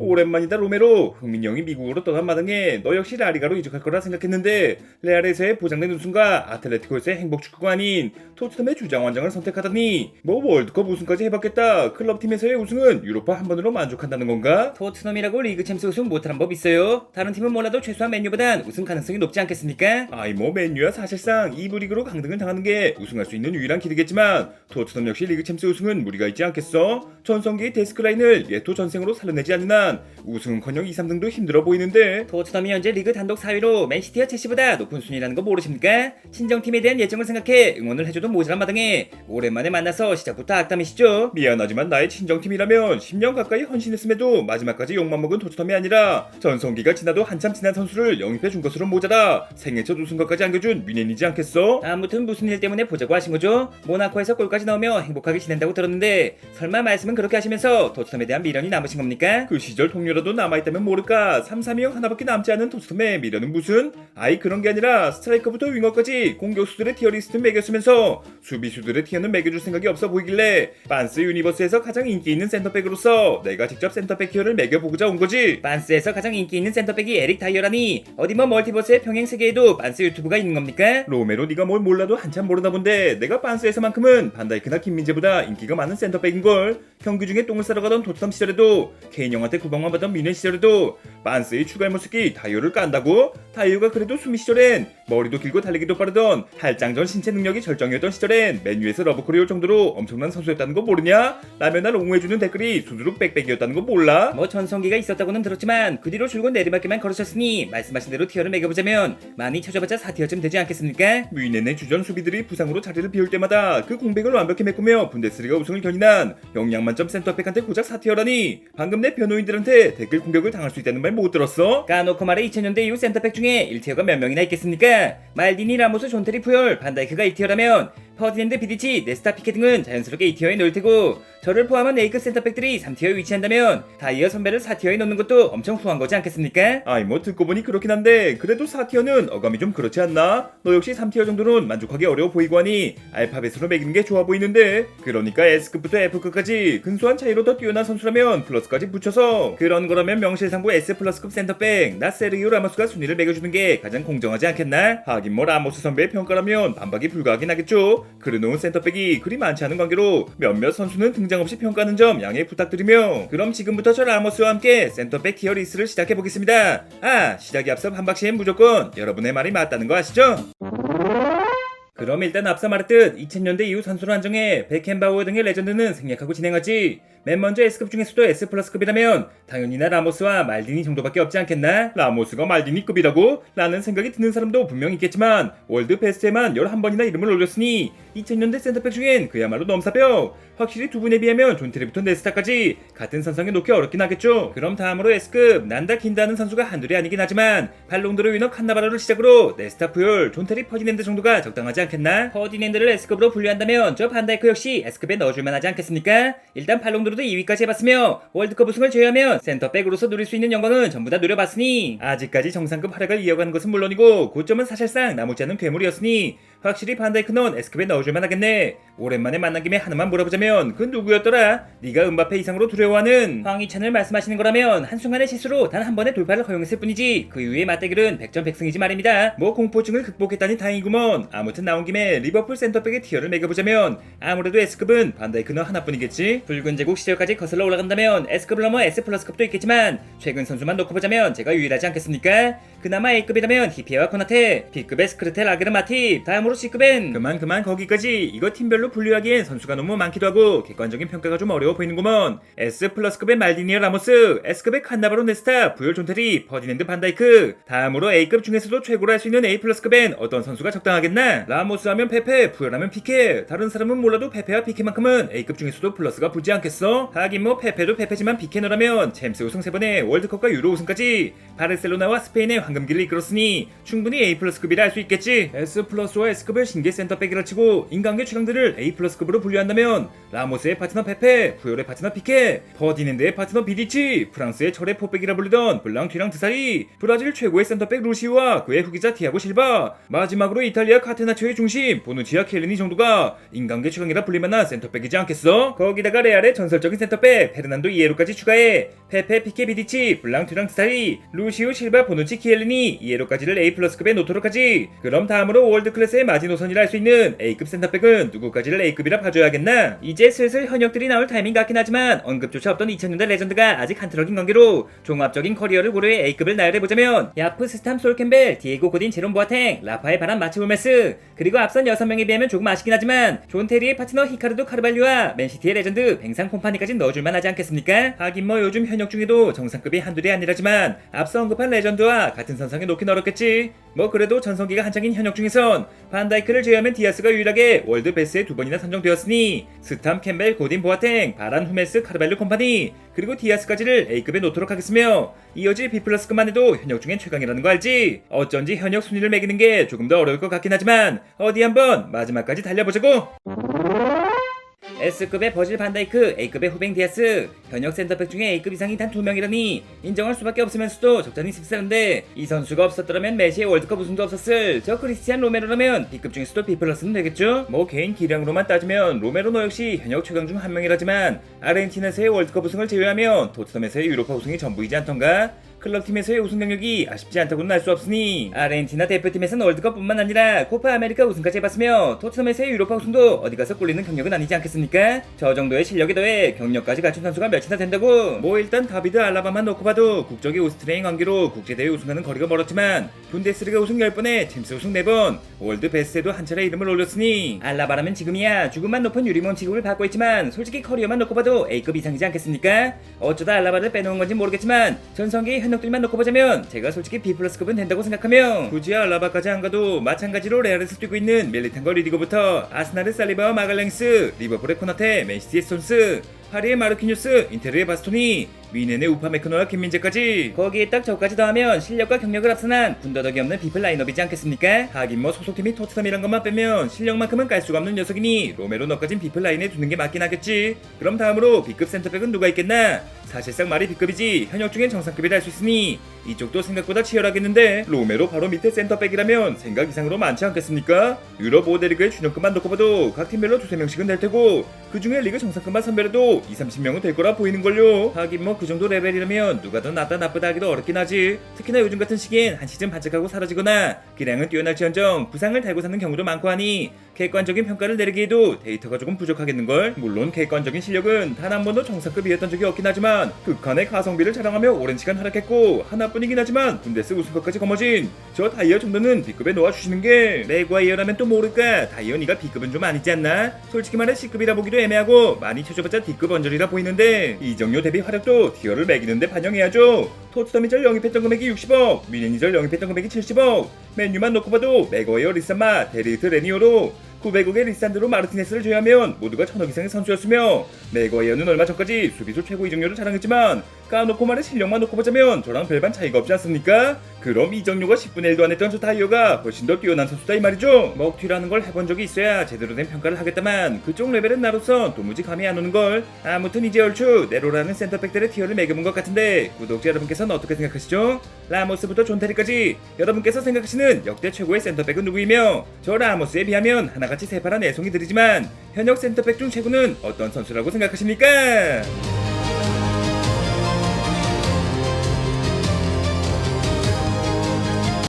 오랜만이다 로메로. 흥민이 형이 미국으로 떠난 마당에 너 역시 라리가로 이적할 거라 생각했는데 레알에서의 보장된 우승과 아틀레티코에서의 행복 축구가 아닌 토트넘의 주장 완장을 선택하다니 뭐 월드컵 우승까지 해봤겠다. 클럽팀에서의 우승은 유로파 한 번으로 만족한다는 건가? 토트넘이라고 리그 챔스 우승 못하는 법 있어요? 다른 팀은 몰라도 최소한 맨유보단 우승 가능성이 높지 않겠습니까? 아이 뭐 맨유야 사실상 2부 리그로 강등을 당하는 게 우승할 수 있는 유일한 길이겠지만 토트넘 역시 리그 챔스 우승은 무리가 있지 않겠어? 전성기의 데스크라인을 예토 전생으로 살려내지 않는 한 우승은커녕 2, 3등도 힘들어 보이는데. 토트넘이 현재 리그 단독 4위로 맨시티와 첼시보다 높은 순위라는 거 모르십니까? 친정팀에 대한 예정을 생각해 응원을 해줘도 모자란 마당에 오랜만에 만나서 시작부터 악담이시죠? 미안하지만 나의 친정팀이라면 10년 가까이 헌신했음에도 마지막까지 욕만 먹은 토트넘이 아니라 전성기가 지나도 한참 지난 선수를 영입해준 것으로 모자라 생애 첫 우승과까지 안겨준 뮌헨이지 않겠어? 아무튼 무슨 일 때문에 보자고 하신 거죠? 모나코에서 골까지 넣으며 행복하게 지낸다고 들었는데 설마 말씀은 그렇게 하시면서 토트넘에 대한 미련이 남으신 겁니까? 그 시절 동료라도 남아있다면 모를까. 3-3형 하나밖에 남지 않은 토트넘의 미련은 무슨? 아이 그런 게 아니라 스트라이커부터 윙어까지 공격수들의 티어리스트 매겼으면서 수비수들의 티어는 매겨줄 생각이 없어 보이길래 반스 유니버스에서 가장 인기 있는 센터백으로서 내가 직접 센터백 티어를 매겨보고자 온 거지. 반스에서 가장 인기 있는 센터백이 에릭 다이어라니 어디 뭐 멀티버스의 평행 세계에도 반스 유튜브가 있는 겁니까? 로메로 네가 뭘 몰라도 한참 모르나 본데 내가 반스에서만큼은 반다이크나 김민재보다 인기가 많은 센터백인걸. 경기 중에 똥을 싸러 가던 토트넘 시절에도 케인 형한테 구박만 받던 미넨 시절에도 반스의 추가 모습이 다이어를 깐다고? 다이어가 그래도 수미 시절엔 머리도 길고 달리기도 빠르던 할장전 신체 능력이 절정이었던 시절엔 맨유에서 러브콜이 올 정도로 엄청난 선수였다는 거 모르냐? 라면 날 옹호해주는 댓글이 수두룩 빽빽이었다는 거 몰라? 뭐 전성기가 있었다고는 들었지만 그 뒤로 줄곧 내리막길만 걸으셨으니 말씀하신 대로 티어를 매겨보자면 많이 쳐져봤자 4티어쯤 되지 않겠습니까? 뮌헨의 주전 수비들이 부상으로 자리를 비울 때마다 그 공백을 완벽히 메꾸며 분데스리가 우승을 견인한 영양 만점 센터백한테 고작 4티어라니. 방금 내 변호인들한테 댓글 공격을 당할 수 있다는 말 못 들었어? 까놓고 말해 2000년대 이후 센터백 중에 1티어가 몇 명이나 있겠습니까? 말디니, 라모스, 존테리, 푸열, 반다이크가 2티어라면 퍼디랜드, 비디치, 네스타, 피케 등은 자연스럽게 2티어에 넣을 테고 저를 포함한 A급 센터백들이 3티어에 위치한다면 다이어 선배를 4티어에 넣는 것도 엄청 후한 거지 않겠습니까? 아이 뭐 듣고 보니 그렇긴 한데 그래도 4티어는 어감이 좀 그렇지 않나? 너 역시 3티어 정도는 만족하기 어려워 보이고 하니 알파벳으로 매기는 게 좋아 보이는데. 그러니까 S급부터 F급까지 근소한 차이로 더 뛰어난 선수라면 플러스까지 붙여서 그런 거라면 명실상부 S 플러스급 센터백 나 세르기오 라모스가 순위를 매겨주는 게 가장 공정하지 않겠나? 하긴 뭐 라모스 선배의 평가라면 반박이 불가하긴 하겠죠. 그래놓은 센터백이 그리 많지 않은 관계로 몇몇 선수는 등장 없이 평가하는 점 양해 부탁드리며 그럼 지금부터 저 라모스와 함께 센터백 티어 리스트를 시작해보겠습니다. 시작에 앞서 반박 시엔 무조건 여러분의 말이 맞다는 거 아시죠? 그럼 일단 앞서 말했듯 2000년대 이후 선수로 한정해 베켄바우어 등의 레전드는 생략하고 진행하지. 맨 먼저 S급 중에서도 S 플러스급이라면 당연히 나 라모스와 말디니 정도밖에 없지 않겠나? 라모스가 말디니급이라고? 라는 생각이 드는 사람도 분명 있겠지만 월드 베스트에만 11번이나 이름을 올렸으니 2000년대 센터백 중엔 그야말로 넘사벽. 확실히 두 분에 비하면 존테리부터 네스타까지 같은 선상에 놓기 어렵긴 하겠죠. 그럼 다음으로 S급 난다 긴다는 선수가 한둘이 아니긴 하지만 발롱도르 위너 칸나바로를 시작으로 네스타, 푸열, 존테리, 퍼디낸드 정도가 적당하지 않겠나? 퍼디낸드를 S급으로 분류한다면 저 반다이크 역시 S급에 넣어줄만 하지 않겠습니까? 일단 발롱도르도 2위까지 해봤으며 월드컵 우승을 제외하면 센터백으로서 누릴 수 있는 영광은 전부 다 누려봤으니 아직까지 정상급 활약을 이어가는 것은 물론이고 고점은 사실상 남지 않은 괴물이었으니 확실히 반다이크는 S급에 넣어줄만 하겠네. 오랜만에 만난 김에 하나만 물어보자면 그 누구였더라? 네가 음바페 이상으로 두려워하는 황희찬을 말씀하시는 거라면 한순간의 실수로 단 한 번의 돌파를 허용했을 뿐이지 그 이후의 맞대결은 백전백승이지 말입니다. 뭐 공포증을 극복했다니 다행이구먼. 아무튼 나온 김에 리버풀 센터백의 티어를 매겨보자면 아무래도 S급은 반다이크는 하나뿐이겠지. 붉은 제국 시절까지 거슬러 올라간다면 S급을 넘어 S 플러스급도 있겠지만 최근 선수만 놓고 보자면 제가 유일하지 않겠습니까? 그나마 A급이라면 히피에와 코나테, B급의 스크르텔, 아그르, 마팁, 다음으로 C급엔 그만 거기까지. 이거 팀별로 분류하기엔 선수가 너무 많기도 하고 객관적인 평가가 좀 어려워 보이는구먼. S 플러스급의 말디니어 라모스, S급의 칸나바로 네스타, 부열 존테리, 퍼디낸드 반다이크. 다음으로 A급 중에서도 최고로 할 수 있는 A 플러스급엔 어떤 선수가 적당하겠나? 라모스 하면 페페, 부열 하면 피케. 다른 사람은 몰라도 페페와 피케만큼은 A급 중에서도 플러스가 붙지 않겠어? 하긴 뭐 페페도 페페지만 피케너라면 챔스 우승 3번에 월드컵과 유로 우승까지 바르셀로나와 스페인의 황금길을 이끌었으니 충분히 A 플러스급이라 할 수 있겠지. S 플러스와 S S급을 신계 센터백이라 치고 인간계 최강들을 A+급으로 분류한다면 라모스의 파트너 페페, 푸열의 파트너 피케, 퍼디넨드의 파트너 비디치, 프랑스의 철의 포백이라 불리던 블랑 튀랑 드사리, 브라질 최고의 센터백 루시우와 그의 후기자 티아고 실바, 마지막으로 이탈리아 카테나초의 중심 보누치아 켈리니 정도가 인간계 최강이라 불릴만한 센터백이지 않겠어? 거기다가 레알의 전설적인 센터백 페르난도 이에로까지 추가해 페페, 피케, 비디치, 블랑 튀랑 드사리, 루시우, 실바, 보누치, 키엘리니, 이에로까지를 A+급에 놓도록 하지. 그럼 다음으로 월드클래스의 마지노선이라 할 수 있는 A급 센터백은 누구까지를 A급이라 봐줘야겠나? 이제 슬슬 현역들이 나올 타이밍 같긴 하지만 언급조차 없던 2000년대 레전드가 아직 한트럭인 관계로 종합적인 커리어를 고려해 A급을 나열해보자면 야프, 스탐, 솔캠벨, 디에고 고딘, 제롬 보아탱, 라파엘 바람, 마치 울메스, 그리고 앞선 6명에 비하면 조금 아쉽긴 하지만 존 테리의 파트너 히카르도 카르발류와 맨시티의 레전드 뱅상 콤파니까지 넣어줄만 하지 않겠습니까? 하긴 뭐 요즘 현역 중에도 정상급이 한둘이 아니라지만 앞서 언급한 레전드와 같은 선상에 놓긴 어렵겠지. 뭐 그래도 전성기가 한창인 현역 중에선 반다이크를 제외하면 디아스가 유일하게 월드 베스트에 2번이나 선정되었으니 스탐, 캠벨, 고딘, 보아탱, 바란, 후메스, 카르발류 콤파니 그리고 디아스까지를 A급에 놓도록 하겠으며 이어질 B+급만 해도 현역 중엔 최강이라는 거 알지? 어쩐지 현역 순위를 매기는 게 조금 더 어려울 것 같긴 하지만 어디 한번 마지막까지 달려보자고! S급의 버질 반다이크, A급의 후뱅 디아스, 현역 센터백 중에 A급 이상이 단 2명이라니 인정할 수밖에 없으면서도 적잖이 씁쓸한데 이 선수가 없었더라면 메시의 월드컵 우승도 없었을 저 크리스티안 로메로라면 B급 중에서도 B+는 되겠죠? 뭐 개인 기량으로만 따지면 로메로 너 역시 현역 최강 중 한 명이라지만 아르헨티나에서의 월드컵 우승을 제외하면 토트넘에서의 유로파 우승이 전부이지 않던가? 클럽팀에서의 우승 능력이 아쉽지 않다고는 알 수 없으니 아르헨티나 대표팀에서는 월드컵뿐만 아니라 코파 아메리카 우승까지 해봤으며 토트넘에서의 유로파 우승도 어디 가서 꿀리는 경력은 아니지 않겠습니까? 저 정도의 실력에 더해 경력까지 갖춘 선수가 몇이나 된다고? 뭐 일단 다비드 알라바만 놓고 봐도 국적이 오스트리아인 관계로 국제대회 우승하는 거리가 멀었지만 분데스리가 우승 10번에 챔스 우승 4번, 월드 베스트에도 한 차례 이름을 올렸으니 알라바라면 지금이야 죽음만 높은 유리몬 취급을 받고 있지만 솔직히 커리어만 놓고 봐도 A급 이상이지 않겠습니까? 어쩌다 알라바를 빼놓은 건지 모르겠지만 전성기의 현역들만 놓고 보자면 제가 솔직히 B+급은 된다고 생각하며 굳이 알라바까지 안 가도 마찬가지로 레알에서 뛰고 있는 밀리탄거 리디고부터 아스날의 살리바와 마갈랭스, 리버풀의 코나테, 맨시티의 스톤스, 파리의 마르키뉴스, 인테르의 바스토니, 미넨의 우파메크노와 김민재까지 거기에 딱 저까지 더하면 실력과 경력을 앞서난 군더더기 없는 비플 라인업이지 않겠습니까? 하긴 뭐 소속팀이 토트넘이란 것만 빼면 실력만큼은 깔 수가 없는 녀석이니 로메로 너까진 비플 라인에 두는 게 맞긴 하겠지. 그럼 다음으로 B급 센터백은 누가 있겠나? 사실상 말이 B급이지 현역 중엔 정상급이라 할 수 있으니 이쪽도 생각보다 치열하겠는데 로메로 바로 밑에 센터백이라면 생각 이상으로 많지 않겠습니까? 유럽 5대 리그의 준역급만 놓고 봐도 각 팀별로 2~3명씩은 될 테고 그 중에 리그 정상급만 선별해도 20~30명은 될 거라 보이는걸요. 하긴 뭐 그 정도 레벨이라면 누가 더 낫다 나쁘다 하기도 어렵긴 하지. 특히나 요즘 같은 시기엔 한 시즌 반짝하고 사라지거나 기량은 뛰어날지언정 부상을 달고 사는 경우도 많고 하니 객관적인 평가를 내리기에도 데이터가 조금 부족하겠는걸. 물론 객관적인 실력은 단 한 번도 정상급이었던 적이 없긴 하지만 극한의 가성비를 자랑하며 오랜 시간 활약했고 하나뿐이긴 하지만 분데스 우승컵까지 거머쥔 저 다이어 정도는 B급에 놓아주시는 게 레과이어라면 또 모를까. 다이어 니가 B급은 좀 아니지 않나? 솔직히 말해 C급이라 보기도 애매하고 많이 쳐줘봤자 D급 언저리라 보이는데 이정료 대비 화력도 티어를 매기는데 반영해야죠. 토트넘이절 영입했던 금액이 60억, 미넨이절 영입했던 금액이 70억, 맨유만 놓고 봐도 맥어웨어, 리산마, 데리트, 레니오로 900억의 리산드로 마르티네스를 제외하면 모두가 1000억 이상의 선수였으며 맥어웨어는 얼마 전까지 수비수 최고 이적료를 자랑했지만 까놓고 말해 실력만 놓고 보자면 저랑 별반 차이가 없지 않습니까? 그럼 이적료가 10분의 1도 안 했던 저 다이어가 훨씬 더 뛰어난 선수다 이 말이죠. 먹튀라는 걸 해본 적이 있어야 제대로 된 평가를 하겠다만 그쪽 레벨은 나로선 도무지 감이 안 오는걸. 아무튼 이제 얼추 네로라는 센터백들의 티어를 매겨본 것 같은데 구독자 여러분께서는 어떻게 생각하시죠? 라모스부터 존테리까지 여러분께서 생각하시는 역대 최고의 센터백은 누구이며 저 라모스에 비하면 하나같이 새파란 애송이들이지만 현역 센터백 중 최고는 어떤 선수라고 생각하십니까?